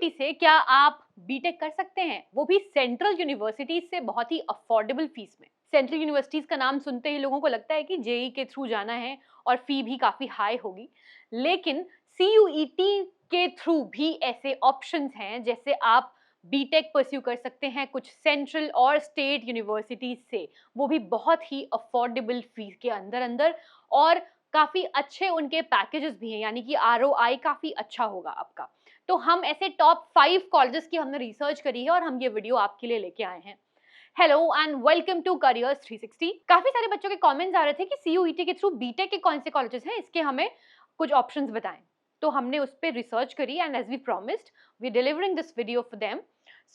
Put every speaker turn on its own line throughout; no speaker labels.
CUET से क्या आप बीटेक कर सकते हैं, वो भी सेंट्रल यूनिवर्सिटीज से बहुत ही अफोर्डेबल फीस में। सेंट्रल यूनिवर्सिटीज का नाम सुनते ही लोगों को लगता है कि जेई के थ्रू जाना है और फी भी काफी हाई होगी, लेकिन सीयूईटी के थ्रू भी ऐसे ऑप्शंस हैं, जैसे आप बीटेक परस्यू कर सकते हैं कुछ सेंट्रल और स्टेट यूनिवर्सिटीज से, वो भी बहुत ही अफोर्डेबल फीस के अंदर अंदर, और काफी अच्छे उनके पैकेजेस भी हैं, यानी कि आरओआई काफी अच्छा होगा आपका। तो हम ऐसे टॉप 5 कॉलेजेस की हमने रिसर्च करी है और हम ये वीडियो आपके लिए लेके आए हैं। Hello and welcome to careers 360। काफी सारे बच्चों के कमेंट्स आ रहे थे कि सीयूईटी के थ्रू बीटेक के कौन से कॉलेजेस हैं, इसके हमें कुछ ऑप्शंस बताएं। तो हमने उस पर रिसर्च करी and as we promised we delivering this video for them.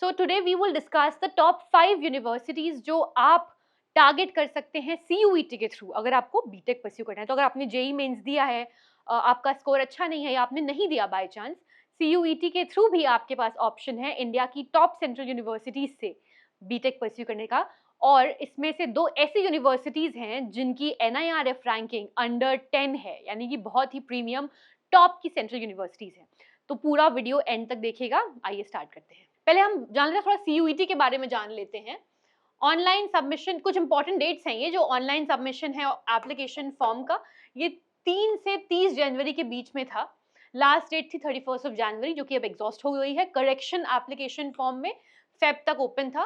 So today we will discuss the top 5 universities जो आप टारगेट कर सकते हैं सीयूईटी के थ्रू अगर आपको बीटेक परस्यू करना है। तो अगर आपने जेई मेंस दिया है, आपका स्कोर अच्छा नहीं है या आपने नहीं दिया बाय चांस, सीयूईटी के थ्रू भी आपके पास ऑप्शन है इंडिया की टॉप सेंट्रल यूनिवर्सिटीज से बीटेक परस्यू करने का। और इसमें से 2 ऐसी यूनिवर्सिटीज हैं जिनकी एनआईआरएफ रैंकिंग अंडर 10 है, यानी कि बहुत ही प्रीमियम टॉप की सेंट्रल यूनिवर्सिटीज हैं। तो पूरा वीडियो एंड तक देखिएगा। आइए स्टार्ट करते हैं। पहले हम जान लेते हैं, थोड़ा सीयूईटी के बारे में जान लेते हैं। ऑनलाइन सबमिशन, कुछ इंपॉर्टेंट डेट्स हैं ये जो ऑनलाइन सबमिशन है एप्लीकेशन फॉर्म का, ये 3 से 30 जनवरी के बीच में था। लास्ट डेट थी 31 ऑफ जनवरी, जो कि अब एग्जॉस्ट हो गई है। करेक्शन एप्लीकेशन फॉर्म में फेब तक ओपन था।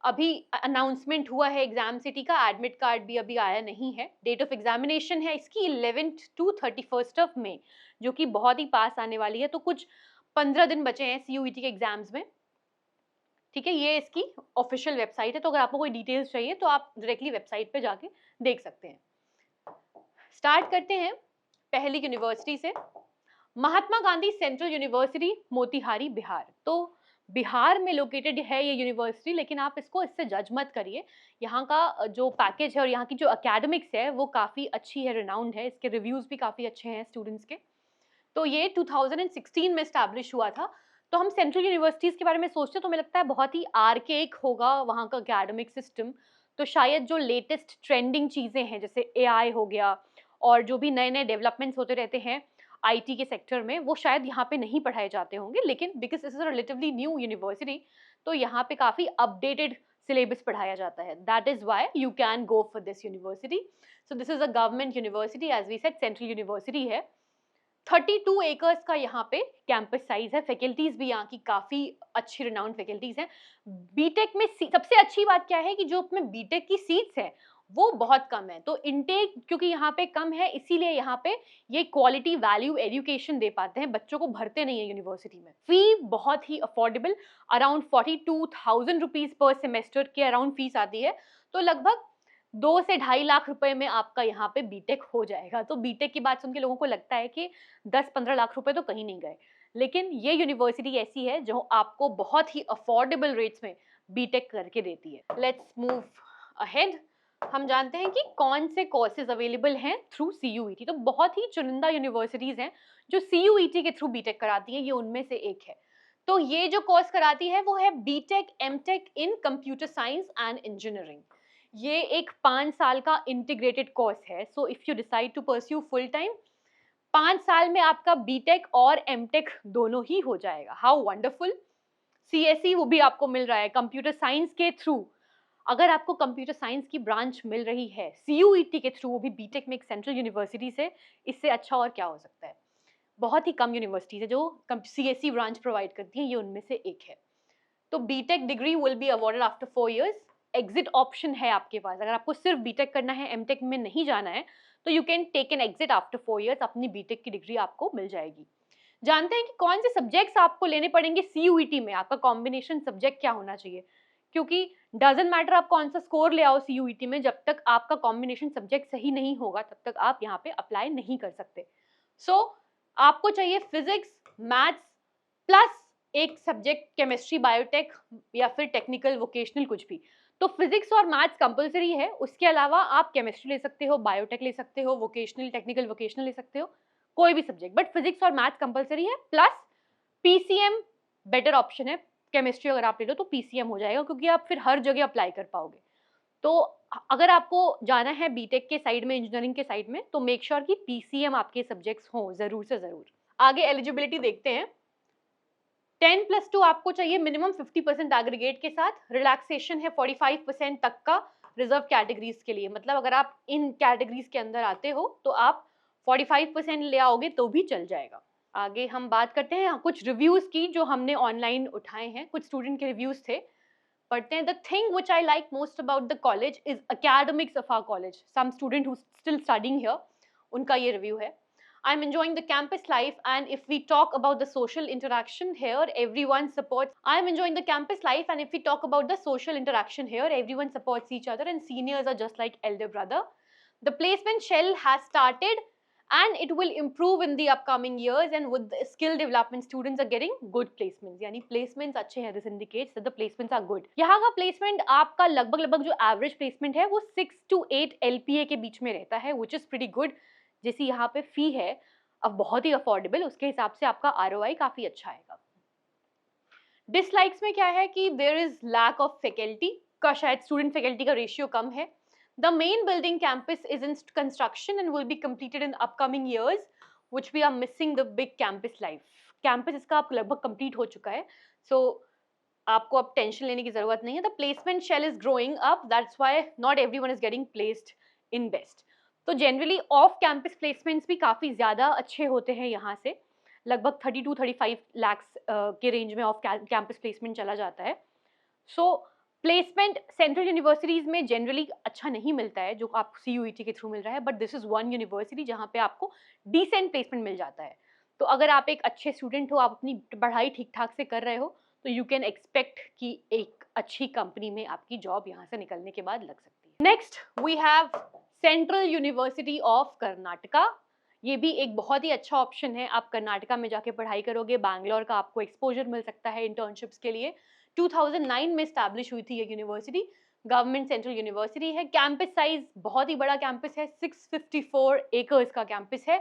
अभी अनाउंसमेंट हुआ है एग्जाम सिटी का, एडमिट कार्ड भी अभी आया नहीं है। डेट ऑफ एग्जामिनेशन है इसकी 11th to 31st of May, जो कि बहुत ही पास आने वाली है। तो कुछ 15 दिन बचे हैं सीयूईटी के एग्जाम्स में। ठीक है, ये इसकी ऑफिशियल वेबसाइट है, तो अगर आपको कोई डिटेल्स चाहिए तो आप डायरेक्टली वेबसाइट पे जाके देख सकते हैं। स्टार्ट करते हैं पहली यूनिवर्सिटी से, महात्मा गांधी सेंट्रल यूनिवर्सिटी, मोतिहारी, बिहार। तो बिहार में लोकेटेड है ये यूनिवर्सिटी, लेकिन आप इसको इससे जज मत करिए। यहाँ का जो पैकेज है और यहाँ की जो एकेडमिक्स है वो काफ़ी अच्छी है, रिनाउंड है, इसके रिव्यूज़ भी काफ़ी अच्छे हैं स्टूडेंट्स के। तो ये 2016 में इस्टेब्लिश हुआ था। तो हम सेंट्रल यूनिवर्सिटीज़ के बारे में सोचते हैं तो हमें लगता है बहुत ही आर्केक होगा वहाँ का एकेडमिक सिस्टम। तो शायद जो लेटेस्ट ट्रेंडिंग चीज़ें हैं, जैसे एआई हो गया और जो भी नए नए डेवलपमेंट्स होते रहते हैं आईटी के सेक्टर में, वो शायद यहाँ पे नहीं पढ़ाए जाते होंगे। लेकिन because this is a relatively new university, तो यहाँ पे काफ़ी अपडेटेड सिलेबस पढ़ाया जाता है। That is why you can go for this university. So this is a government university, as we said central university है। 32 एकर्स का यहाँ पे कैंपस साइज है। फैकल्टीज भी यहाँ की काफ़ी अच्छी रिनाउंड फैकल्टीज हैं। बीटेक में सबसे अच्छी बात क्या है कि जो अपने बीटेक की सीट्स हैं वो बहुत कम है। तो इनटेक क्योंकि यहाँ पे कम है, इसीलिए यहाँ पे ये क्वालिटी वैल्यू एजुकेशन दे पाते हैं, बच्चों को भरते नहीं है यूनिवर्सिटी में। फी बहुत ही affordable, around 42,000 rupees per semester के अराउंड फीस आती है। तो लगभग 2 से 2.5 लाख रुपए में आपका यहाँ पे बीटेक हो जाएगा। तो बीटेक की बात सुन के लोगों को लगता है कि 10-15 लाख रुपए तो कहीं नहीं गए, लेकिन ये यूनिवर्सिटी ऐसी है जो आपको बहुत ही अफोर्डेबल रेट्स में बीटेक करके देती है। Let's move ahead. हम जानते हैं कि कौन से कोर्सेज अवेलेबल हैं थ्रू सीयूईटी। तो बहुत ही चुनिंदा यूनिवर्सिटीज हैं जो सीयूईटी के थ्रू बीटेक कराती हैं, ये उनमें से एक है। तो ये जो कोर्स कराती है वो है BTech MTech in computer science and engineering. ये एक 5 साल का इंटीग्रेटेड कोर्स है। So if you decide to pursue full time, 5 साल में आपका बीटेक और एमटेक दोनों ही हो जाएगा। How wonderful. सीएसई वो भी आपको मिल रहा है कंप्यूटर साइंस के थ्रू। अगर आपको कंप्यूटर साइंस की ब्रांच मिल रही है सीयूईटी के थ्रू, वो भी बीटेक में एक सेंट्रल यूनिवर्सिटी से, इससे अच्छा और क्या हो सकता है। बहुत ही कम यूनिवर्सिटीज है जो सीएसई ब्रांच प्रोवाइड करती हैं, ये उनमें से एक है। तो BTech degree will be awarded after 4 years। Exit option है आपके पास, अगर आपको सिर्फ बीटेक करना है, एमटेक में नहीं जाना है, तो you can take an exit after 4 years, अपनी बीटेक की डिग्री आपको मिल जाएगी। जानते हैं कि कौन से सब्जेक्ट्स आपको लेने पड़ेंगे सीयूईटी में, आपका कॉम्बिनेशन सब्जेक्ट क्या होना चाहिए, क्योंकि डजंट मैटर आप कौन सा स्कोर ले आओ सीयूईटी में, जब तक आपका कॉम्बिनेशन सब्जेक्ट सही नहीं होगा तब तक आप यहाँ पे अप्लाई नहीं कर सकते। सो आपको चाहिए फिजिक्स, मैथ्स प्लस एक सब्जेक्ट केमिस्ट्री, बायोटेक या फिर टेक्निकल वोकेशनल कुछ भी। तो फिजिक्स और मैथ्स कंपलसरी है, उसके अलावा आप केमिस्ट्री ले सकते हो, बायोटेक ले सकते हो, वोकेशनल टेक्निकल वोकेशनल ले सकते हो, कोई भी सब्जेक्ट, बट फिजिक्स और मैथ्स कंपलसरी है। प्लस पीसीएम बेटर ऑप्शन है। केमिस्ट्री अगर आप ले लो तो पीसीएम हो जाएगा, क्योंकि आप फिर हर जगह अप्लाई कर पाओगे। तो अगर आपको जाना है बीटेक के साइड में, इंजीनियरिंग के साइड में, तो मेक श्योर कि पीसीएम आपके सब्जेक्ट्स हों जरूर से जरूर। आगे एलिजिबिलिटी देखते हैं। 10+2 आपको चाहिए मिनिमम 50% एग्रीगेट के साथ, रिलैक्सेशन है 45% तक का रिजर्व कैटेगरीज के लिए, मतलब अगर आप इन कैटेगरीज के अंदर आते हो तो आप 45% ले आओगे तो भी चल जाएगा। आगे हम बात करते हैं कुछ रिव्यूज की जो हमने ऑनलाइन उठाए हैं, कुछ स्टूडेंट के रिव्यूज थे, पढ़ते हैं। The thing which I like most about the college is academics of our college, some student who still studying here, उनका ये रिव्यू है। I'm enjoying the campus life, and if we talk about the social interaction here, everyone supports. I'm enjoying the campus life, and if we talk about the social interaction here, everyone supports each other, and seniors are just like elder brother. The placement shell has started, and it will improve in the upcoming years. And with the skill development, students are getting good placements. यानी placements अच्छे हैं. This indicates that the placements are good. यहाँ का placement आपका लगभग जो average placement है वो 6 to 8 LPA के बीच में रहता है, which is pretty good. जैसी यहाँ पे फी है अब बहुत ही अफोर्डेबल, उसके हिसाब से आपका ROI काफी अच्छा आएगा। डिसलाइक्स में क्या है कि there is lack of faculty का, शायद स्टूडेंट फैकल्टी का रेशियो कम है। The main building campus is in construction and will be completed in upcoming years, which we are missing the big campus life. Campus इसका आप लगभग complete हो चुका है, सो आपको अब टेंशन लेने की जरूरत नहीं है। The placement cell is growing up, that's why not everyone is getting placed in best. तो जनरली ऑफ कैंपस प्लेसमेंट्स भी काफ़ी ज़्यादा अच्छे होते हैं यहाँ से, लगभग 30 to 35 lakhs के रेंज में ऑफ कैंपस प्लेसमेंट चला जाता है। सो प्लेसमेंट सेंट्रल यूनिवर्सिटीज़ में जनरली अच्छा नहीं मिलता है जो आपको CUET के थ्रू मिल रहा है, but this is one university जहाँ पे आपको डिसेंट प्लेसमेंट मिल जाता है। तो अगर आप एक अच्छे स्टूडेंट हो, आप अपनी पढ़ाई ठीक ठाक से कर रहे हो, तो यू कैन एक्सपेक्ट कि एक अच्छी कंपनी में आपकी जॉब यहाँ से निकलने के बाद लग सकती है। Next we have central university of Karnataka. ये भी एक बहुत ही अच्छा ऑप्शन है, आप कर्नाटका में जाके पढ़ाई करोगे, बैंगलोर का आपको एक्सपोजर मिल सकता है इंटर्नशिप्स के लिए। 2009 में स्टैब्लिश हुई थी ये यूनिवर्सिटी, गवर्नमेंट सेंट्रल यूनिवर्सिटी है। कैंपस साइज बहुत ही बड़ा कैंपस है, 654 एकर्स का कैंपस है।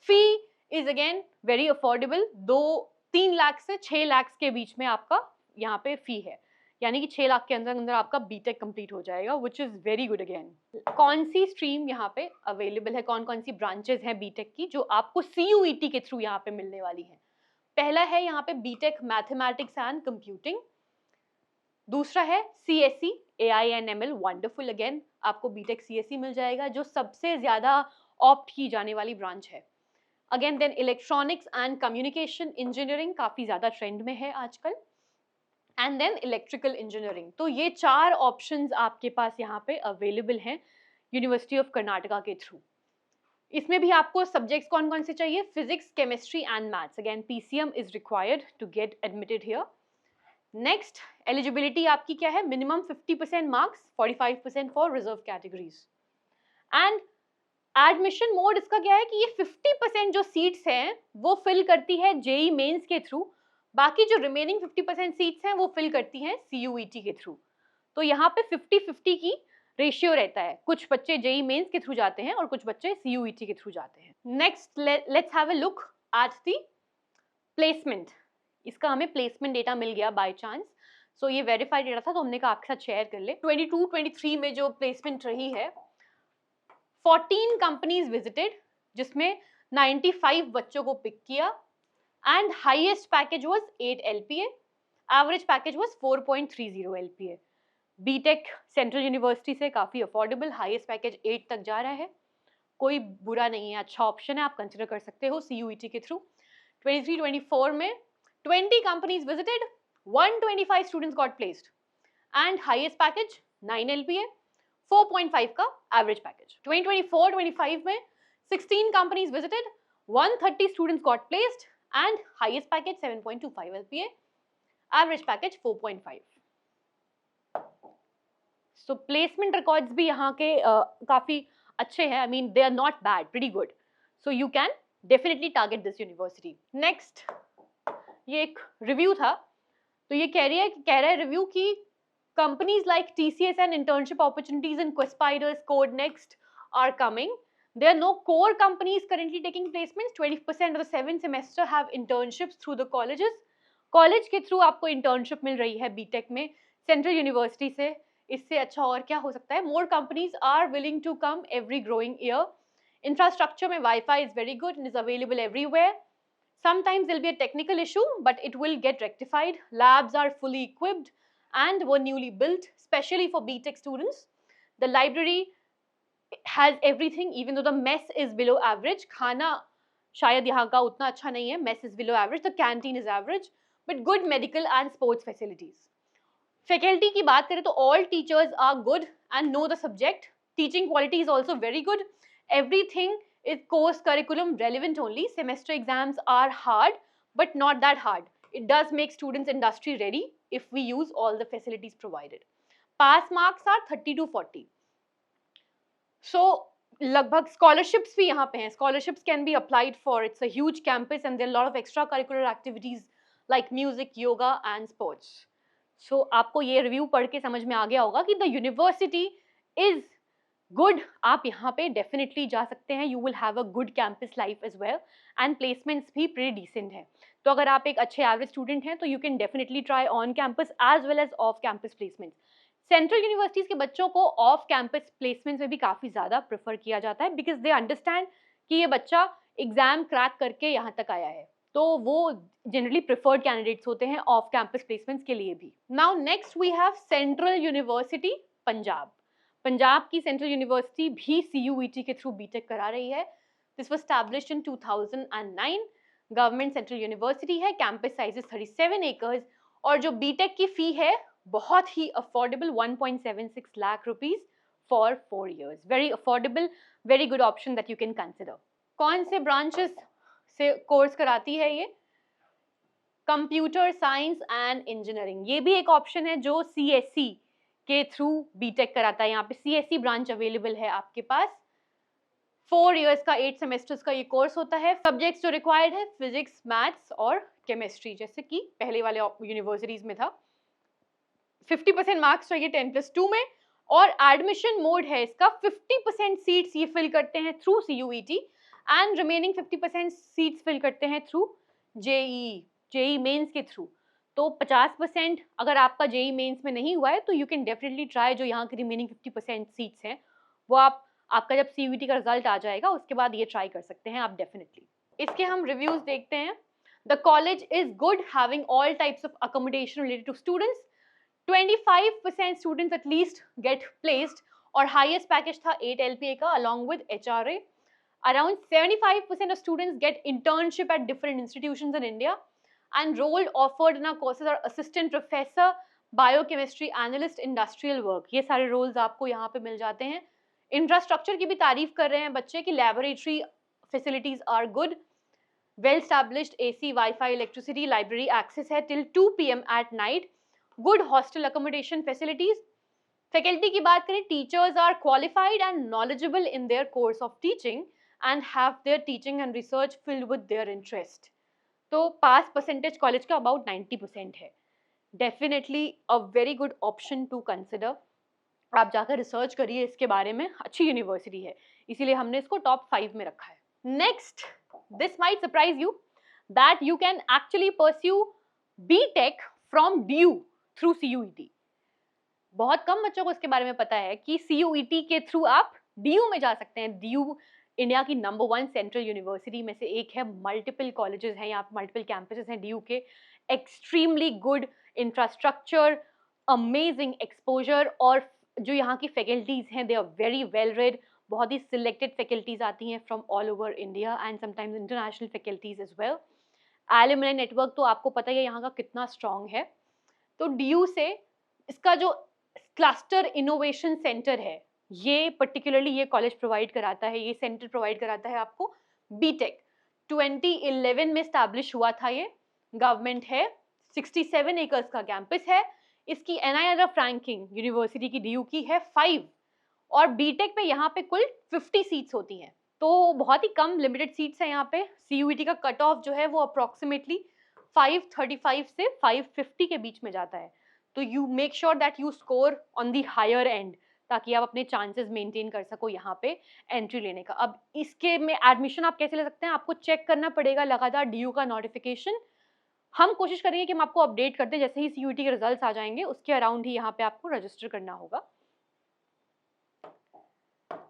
फी is again very affordable, 2-3 lakh से 6 लाख के बीच में आपका यहाँ पे फी है, यानी कि 6 लाख के अंदर अंदर आपका बीटेक कंप्लीट हो जाएगा, which is very good again. कौन सी स्ट्रीम यहाँ पे अवेलेबल है, कौन कौन सी ब्रांचेस हैं बीटेक की जो आपको CUET के थ्रू यहाँ पे मिलने वाली हैं? पहला है यहाँ पे बीटेक मैथमेटिक्स एंड कंप्यूटिंग, दूसरा है CSE AI and ML, wonderful, again आपको बीटेक CSE मिल जाएगा जो सबसे ज़्यादा ऑप्ट की जाने वाली ब्रांच है। Again then electronics and communication engineering काफ़ी ज़्यादा ट्रेंड में है आजकल, एंड देन इलेक्ट्रिकल इंजीनियरिंग। तो ये 4 ऑप्शंस आपके पास यहाँ पे अवेलेबल हैं यूनिवर्सिटी ऑफ कर्नाटका के थ्रू। इसमें भी आपको सब्जेक्ट्स कौन कौन से चाहिए? Physics, chemistry and maths. Again PCM is required to get admitted here. Next eligibility आपकी क्या है? Minimum 50% marks, 45% for reserve categories. And admission mode इसका क्या है कि ये 50% जो सीट्स हैं वो फिल करती है JEE मेंस के थ्रू, बाकी जो रिमेनिंग 50% सीट्स हैं वो फिल करती हैं CUET के थ्रू। तो यहाँ पे 50-50 की रेशियो रहता है, कुछ बच्चे JEE मेंस के थ्रू जाते हैं और कुछ बच्चे CUET के थ्रू जाते हैं। Next let's have a look at the placement. इसका हमें प्लेसमेंट डेटा मिल गया बाय चांस, सो ये वेरीफाइड डेटा था तो हमने कहा आपके साथ शेयर कर ले। 22-23 में जो प्लेसमेंट रही है, 14 कंपनीज विजिटेड, जिसमें 95 बच्चों को पिक किया, and highest package was 8 LPA, average package was 4.30 LPA। BTech central university से काफ़ी अफोर्डेबल, हाईएस्ट पैकेज 8 तक जा रहा है, कोई बुरा नहीं है, अच्छा ऑप्शन है, आप कंसिडर कर सकते हो CUET के थ्रू। 23-24 में 20 companies visited, 125 students got placed, and highest package 9 LPA, 4.5 का एवरेज पैकेज। 2024-25 में 16 companies visited, 130 students got placed, and highest package 7.25 LPA, average package 4.5। so placement records भी यहाँ के काफ़ी अच्छे हैं, I mean they are not bad, pretty good, so you can definitely target this university। next ये एक review था, तो ये कह रहा है रिव्यू की companies like TCS and internship opportunities in Questspiders, Codenext are coming। There are no core companies currently taking placements. 20% of the 7th semester have internships through the colleges। College के through आपको internship मिल रही है BTech में central university से, इससे अच्छा और क्या हो सकता है? More companies are willing to come every growing year. Infrastructure में wifi is very good and is available everywhere. Sometimes there'll be a technical issue, but it will get rectified. Labs are fully equipped and were newly built, especially for BTech students. The library has everything, even though the mess is below average. खाना शायद यहाँ का उतना अच्छा नहीं है. Mess is below average. The canteen is average, but good medical and sports facilities. Faculty की बात करें तो all teachers are good and know the subject. Teaching quality is also very good. Everything is course curriculum relevant only. Semester exams are hard, but not that hard. It does make students industry ready if we use all the facilities provided. Pass marks are 30 to 40. So लगभग scholarships भी यहाँ पे हैं. Scholarships can be applied for. It's a huge campus and there are a lot of extracurricular activities like music, yoga and sports. So आपको ये review पढ़ के समझ में आ गया होगा कि the university is good. आप यहाँ पे definitely जा सकते हैं. You will have a good campus life as well and placements भी pretty decent है. तो अगर आप एक अच्छे average student हैं तो you can definitely try on campus as well as off campus placements. Central universities के बच्चों को ऑफ कैंपस प्लेसमेंट्स में भी काफ़ी ज़्यादा प्रेफर किया जाता है बिकॉज दे अंडरस्टैंड कि ये बच्चा एग्जाम क्रैक करके यहाँ तक आया है, तो वो जनरली प्रेफर्ड कैंडिडेट्स होते हैं ऑफ कैंपस प्लेसमेंट्स के लिए भी. Now next we have central university Punjab. Punjab की सेंट्रल यूनिवर्सिटी भी CUET के थ्रू बीटेक करा रही है. This was established in 2009. Government central university है. कैंपस साइज इज 37 एकर्स और जो बीटेक की फी है बहुत ही affordable 1.76 lakh rupees for 4 years. Very affordable, very good option that you can consider. कौन से ब्रांचेस से कोर्स कराती है ये? Computer science and engineering. ये भी एक ऑप्शन है जो CSE के थ्रू बीटेक कराता है. यहाँ पे CSE ब्रांच अवेलेबल है आपके पास. 4 years का 8 सेमेस्टर्स का ये कोर्स होता है. सब्जेक्ट्स जो रिक्वायर्ड है फिजिक्स, मैथ्स और केमिस्ट्री, जैसे कि पहले वाले यूनिवर्सिटीज में था. 50% मार्क्स चाहिए 10+2 में और एडमिशन मोड है इसका. 50% सीट्स ये फिल करते हैं through CUET and remaining 50% seats fill करते हैं थ्रू JEE मेंस के थ्रू. तो 50% अगर आपका JEE मेंस में नहीं हुआ है तो यू कैन डेफिनेटली ट्राई जो यहाँ की रिमेनिंग 50% सीट्स हैं वो आपका जब CUET का रिजल्ट आ जाएगा उसके बाद ये ट्राई कर सकते हैं आप डेफिनेटली. इसके हम रिव्यूज देखते हैं. The college is good, having all types of accommodation related to students. 25% students at least get placed और highest package था 8 LPA का along with HRA. Around 75% of students get internship at different institutions in India and role offered in our courses are assistant professor, biochemistry analyst, industrial work. ये सारे roles आपको यहाँ पे मिल जाते हैं. Infrastructure की भी तारीफ कर रहे हैं बच्चे की. laboratory facilities are good, well established AC, Wi-Fi, electricity, library access है till 2 PM at night. Good hostel accommodation facilities. Faculty की बात करें, teachers are qualified and knowledgeable in their course of teaching and have their teaching and research filled with their interest. तो pass percentage college का about 90% है. Definitely a very good option to consider. आप जाकर research करिए इसके बारे में. अच्छी यूनिवर्सिटी है इसीलिए हमने इसको टॉप 5 में रखा है. Next, this might surprise you that you can actually pursue BTech from DU through CUET. बहुत कम बच्चों को इसके बारे में पता है कि CUET के थ्रू आप DU में जा सकते हैं. DU इंडिया की नंबर 1 सेंट्रल यूनिवर्सिटी में से एक है. मल्टीपल कॉलेजेस हैं यहाँ पे, मल्टीपल कैंपसेस हैं DU के. Extremely good infrastructure, amazing exposure और जो यहाँ की फैकल्टीज हैं they are very well read. बहुत ही सिलेक्टेड फैकल्टीज आती हैं from all over India and sometimes international faculties as well. Alumni network तो आपको पता ही है यहाँ का कितना स्ट्रॉन्ग है. तो DU से इसका जो क्लस्टर इनोवेशन सेंटर है ये पर्टिकुलरली ये कॉलेज प्रोवाइड कराता है, ये सेंटर प्रोवाइड कराता है आपको. बीटेक 2011 में स्टैब्लिश हुआ था. ये गवर्नमेंट है. 67 एकर्स का कैंपस है. इसकी NIRF रैंकिंग यूनिवर्सिटी की DU की है 5 और बीटेक पे यहाँ पे कुल 50 सीट्स होती हैं. तो बहुत ही कम लिमिटेड सीट्स हैं यहाँ पे. CUET का कट ऑफ जो है वो अप्रोक्सीमेटली 535 से 550 के बीच में जाता है. तो you make sure that you score on the higher end ताकि आप अपने चांसेस मेंटेन कर सको यहाँ पे एंट्री लेने का. अब इसके में एडमिशन आप कैसे ले सकते हैं? आपको चेक करना पड़ेगा लगातार DU का नोटिफिकेशन. हम कोशिश करेंगे कि हम आपको अपडेट कर दें जैसे ही CUET के रिजल्ट्स आ जाएंगे उसके अराउंड ही यहाँ पे आपको रजिस्टर करना होगा.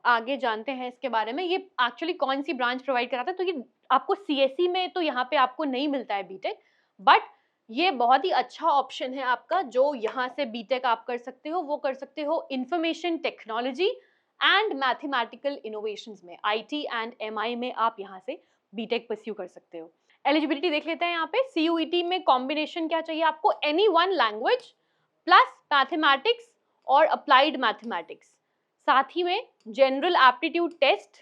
आगे जानते हैं इसके बारे में. ये एक्चुअली कौन सी ब्रांच प्रोवाइड कराता है? तो ये आपको CSE में तो यहाँ पे आपको नहीं मिलता है बीटेक, बट ये बहुत ही अच्छा ऑप्शन है आपका, जो यहाँ से बीटेक आप कर सकते हो। वो कर सकते हो information technology and mathematical innovations में, IT एंड MI में आप यहाँ से बीटेक परस्यू कर सकते हो। एलिजिबिलिटी देख लेते हैं यहाँ पे। CUET में कॉम्बिनेशन क्या चाहिए आपको, any one language plus mathematics और अप्लाइड मैथमेटिक्स, साथ ही में general aptitude test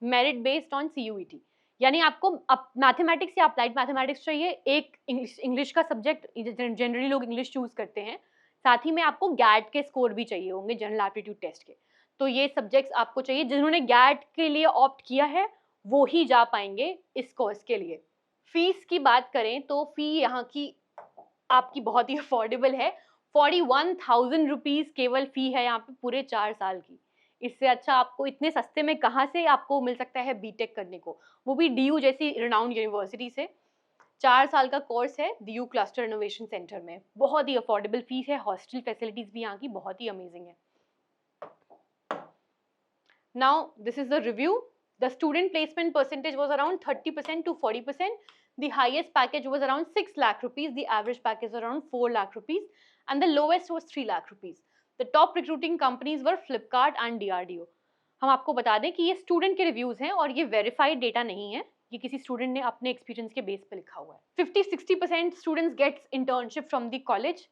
merit based on CUET। यानी आपको मैथमेटिक्स या अप्लाइड मैथमेटिक्स चाहिए, एक इंग्लिश का सब्जेक्ट, जनरली लोग इंग्लिश चूज करते हैं, साथ ही में आपको गैट के स्कोर भी चाहिए होंगे जनरल एप्टीट्यूड टेस्ट के। तो ये सब्जेक्ट्स आपको चाहिए। जिन्होंने गैट के लिए ऑप्ट किया है वो ही जा पाएंगे इस कोर्स के लिए। फीस की बात करें तो फी यहाँ की आपकी बहुत ही अफोर्डेबल है। 41,000 रुपीज केवल फी है यहाँ पे पूरे 4 साल की। इससे अच्छा आपको इतने सस्ते में कहाँ से आपको मिल सकता है बीटेक करने को, वो भी DU जैसी रिनाउंड यूनिवर्सिटी से। 4 साल का कोर्स है DU क्लस्टर इनोवेशन सेंटर में। बहुत ही अफोर्डेबल फीस है, हॉस्टल फैसिलिटीज भी यहाँ की बहुत ही अमेजिंग है। Now this is the review. The student placement percentage was around 30% to 40%. The highest package was around 6 lakh rupees. The average package was around 4 lakh rupees. And the lowest was 3 lakh rupees. The top recruiting companies were Flipkart and DRDO. हम आपको बता दें कि ये student के reviews हैं और ये वेरीफाइड डेटा नहीं है, ये किसी स्टूडेंट ने अपने एक्सपीरियंस के बेस पे लिखा हुआ है। 50-60% students gets internship from the college.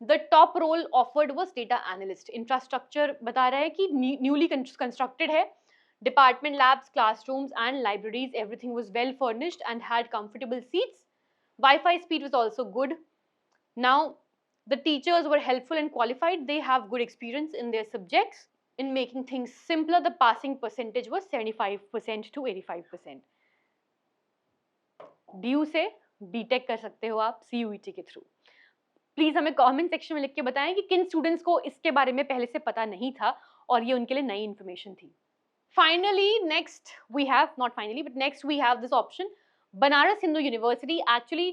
The top role offered was data analyst. Infrastructure बता रहा है कि न्यूली कंस्ट्रक्टेड है। Department labs, classrooms and libraries, everything was well furnished and had comfortable seats. Wi-Fi speed was also good. Now, the teachers were helpful and qualified. They have good experience in their subjects. In making things simpler, the passing percentage was 75% to 85%. DU से BTech कर सकते हो आप CUET के through. Please हमें comment section में लिख के बताएं कि किन स्टूडेंट्स को इसके बारे में पहले से पता नहीं था और ये उनके लिए नई इन्फॉर्मेशन थी। Finally, next we have this option, Banaras Hindu University. Actually,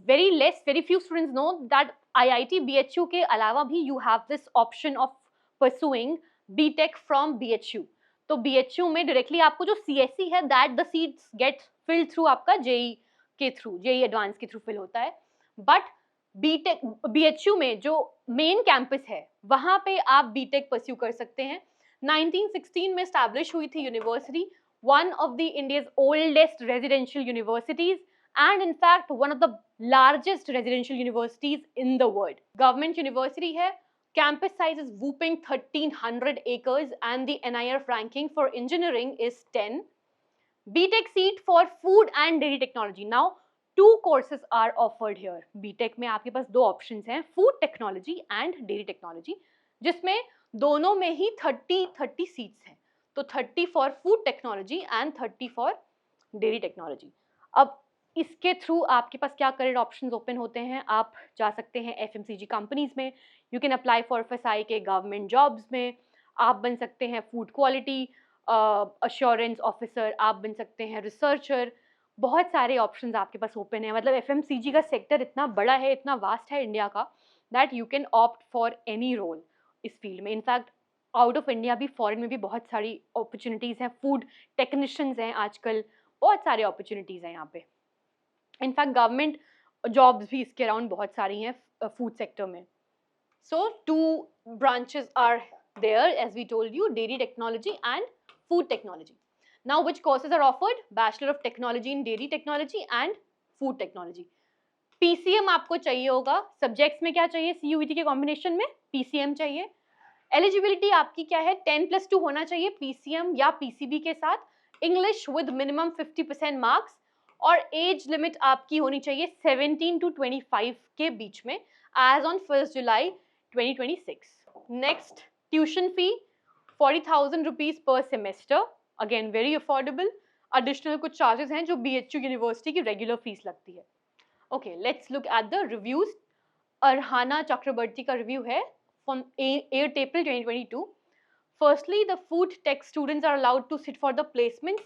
very few students know that IIT BHU के अलावा भी you have this option of pursuing BTech from BHU. तो BHU में directly आपको जो CSE है that the seats get filled through आपका JEE के थ्रू, JEE Advanced के थ्रू fill होता है। But BTech BHU में जो main campus है वहाँ पे आप BTech pursue कर सकते हैं। 1916 में स्टैब्लिश हुई थी university, one of the India's oldest residential universities and in fact one of the largest residential universities in the world. Government university है। Campus size is whopping 1300 acres and the NIRF ranking for engineering is 10. BTech seat for food and dairy technology. Now 2 courses are offered here. BTech में आपके पास 2 options हैं, food technology and dairy technology, जिसमें दोनों में ही 30 seats हैं। तो 30 for food technology and 30 for dairy technology. अब इसके थ्रू आपके पास क्या करियर ऑप्शंस ओपन होते हैं, आप जा सकते हैं FMCG कंपनीज में, you can apply for FSI के गवर्नमेंट जॉब्स में, आप बन सकते हैं फूड क्वालिटी अश्योरेंस ऑफिसर, आप बन सकते हैं रिसर्चर। बहुत सारे ऑप्शंस आपके पास ओपन है। मतलब FMCG का सेक्टर इतना बड़ा है, इतना वास्ट है इंडिया का, that you can opt for any role इस फील्ड में। इनफैक्ट आउट ऑफ इंडिया भी, फॉरेन में भी बहुत सारी अपॉर्चुनिटीज़ हैं। फूड टेक्नीशियंस हैं आजकल, बहुत सारे अपॉर्चुनिटीज़ हैं यहाँ पे। इनफैक्ट गवर्नमेंट जॉब्स भी इसके अराउंड बहुत सारी हैं फूड सेक्टर में। सो 2 branches are there as we told you, dairy technology and food technology. Now which courses are offered? Bachelor of Technology in Dairy Technology and Food Technology. PCM आपको चाहिए होगा। Subjects में क्या चाहिए CUET के combination में? PCM चाहिए। Eligibility आपकी क्या है? 10+2 होना चाहिए PCM या PCB के साथ, इंग्लिश विद मिनिमम 50% मार्क्स, और एज लिमिट आपकी होनी चाहिए 17 to 25 के बीच में, age on 1 July 2026। Next, tuition fee 40,000 rupees per semester, again very affordable. Additional कुछ चार्जेस हैं जो BHU यूनिवर्सिटी की रेगुलर फीस लगती है। Okay, let's look at the reviews. Arhana Chakraborty का रिव्यू है from 8 April 2022. Firstly, the food tech students are allowed to sit for the placements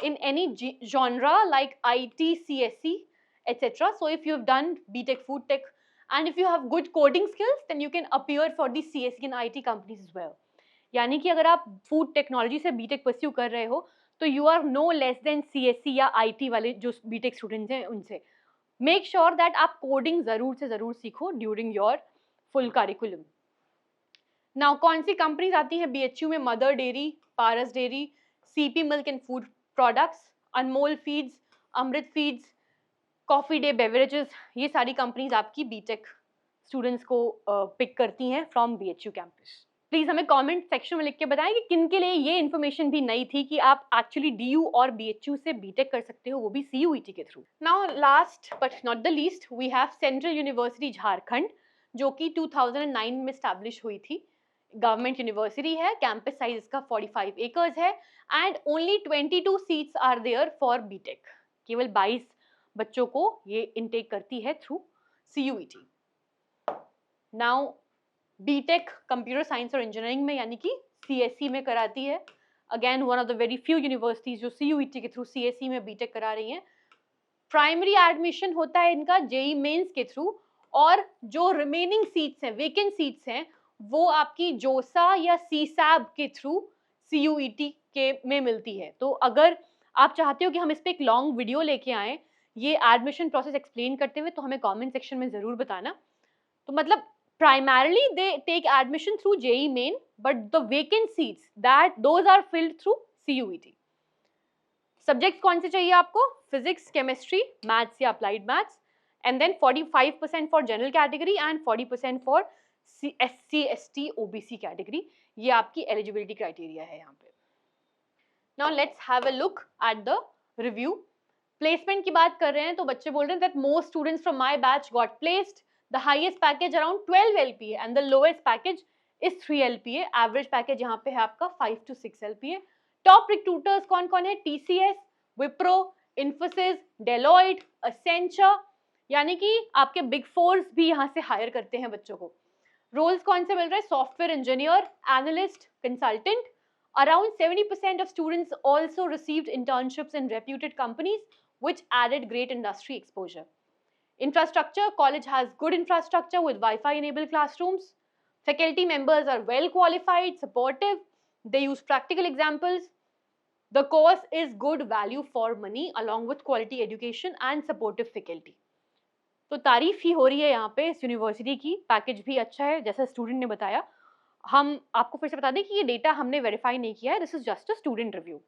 in any genre like IT, CSE, etc. So if you have done BTech food tech and if you have good coding skills, then you can appear for the CSE and IT companies as well. यानी कि अगर आप food technology से BTech pursue कर रहे हो तो you are no less than CSC या IT वाले जो बीटेक स्टूडेंट्स हैं उनसे। मेक श्योर दैट आप कोडिंग ज़रूर से ज़रूर सीखो during your full curriculum. Now कौन सी कंपनीज आती हैं BHU में? Mother Dairy, Paras Dairy, CP milk and food products, Anmol feeds, Amrit feeds, coffee day beverages, ये सारी कंपनीज आपकी बीटेक स्टूडेंट्स को पिक करती हैं फ्रॉम BHU कैंपस। प्लीज़ हमें कमेंट सेक्शन में लिख के बताएं कि किन के लिए ये इन्फॉर्मेशन भी नई थी कि आप एक्चुअली DU और BHU से बीटेक कर सकते हो, वो भी CUET के through. Now last but not the least we have central university Jharkhand, जो कि 2009 में स्टैब्लिश हुई थी। गवर्नमेंट यूनिवर्सिटी है, कैंपस साइज इसका 45 एकर्स है and only 22 seats are there for BTech. केवल 22 बच्चों को ये इनटेक करती है through CUET। Now BTech computer science और इंजीनियरिंग में यानी कि CSE में कराती है। Again one of the very few universities जो CUET के थ्रू CSE में बीटेक करा रही हैं। प्राइमरी एडमिशन होता है इनका JEE मेंस के थ्रू, और जो रिमेनिंग सीट्स हैं, वेकेंट सीट्स हैं, वो आपकी जोसा या CSAB के थ्रू CUET के में मिलती है। तो अगर आप चाहते हो कि हम इस पर एक लॉन्ग वीडियो लेके आएँ ये एडमिशन प्रोसेस एक्सप्लेन करते हुए, तो हमें कमेंट सेक्शन में ज़रूर बताना। तो मतलब primarily they take admission through JEE main, but the vacant seats those are filled through CUET। Subjects कौन से चाहिए आपको? फिजिक्स, केमिस्ट्री, मैथ्स या applied maths, and then 45% for general category and 40% for SC ST OBC category. ये आपकी eligibility criteria है यहाँ पे। Now let's have a look at the review. Placement की बात कर रहे हैं तो बच्चे बोल रहे हैं that most students from my batch got placed. The highest package around 12 LPA and the lowest package is 3 LPA. Average package यहाँ पे है आपका 5 to 6 LPA. Top recruiters कौन कौन है? TCS, Wipro, Infosys, Deloitte, Accenture, यानी कि आपके बिग फोर्स भी यहाँ से हायर करते हैं बच्चों को। रोल्स कौन से मिल रहे हैं? Software engineer, analyst, consultant. Around 70% of students also received internships in reputed companies, which added great industry exposure. Infrastructure, college has good infrastructure with Wi-Fi enabled classrooms. Faculty members are well qualified, supportive. They use practical examples. The course is good value for money along with quality education and supportive faculty. तो तारीफ ही हो रही है यहाँ पे इस university की। Package भी अच्छा है जैसा स्टूडेंट ने बताया। हम आपको फिर से बता दें कि ये डेटा हमने वेरीफाई नहीं किया है, this is just a student review.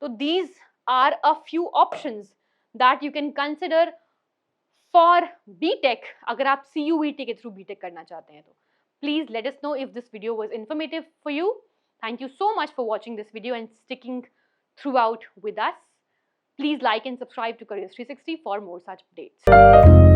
तो these are a few options that you can consider for BTech अगर आप CUET के थ्रू बीटेक करना चाहते हैं तो। Please let us know if this video was informative for you. Thank you so much for watching this video and sticking through out with us. Please like and subscribe to Careers 360 for more such updates.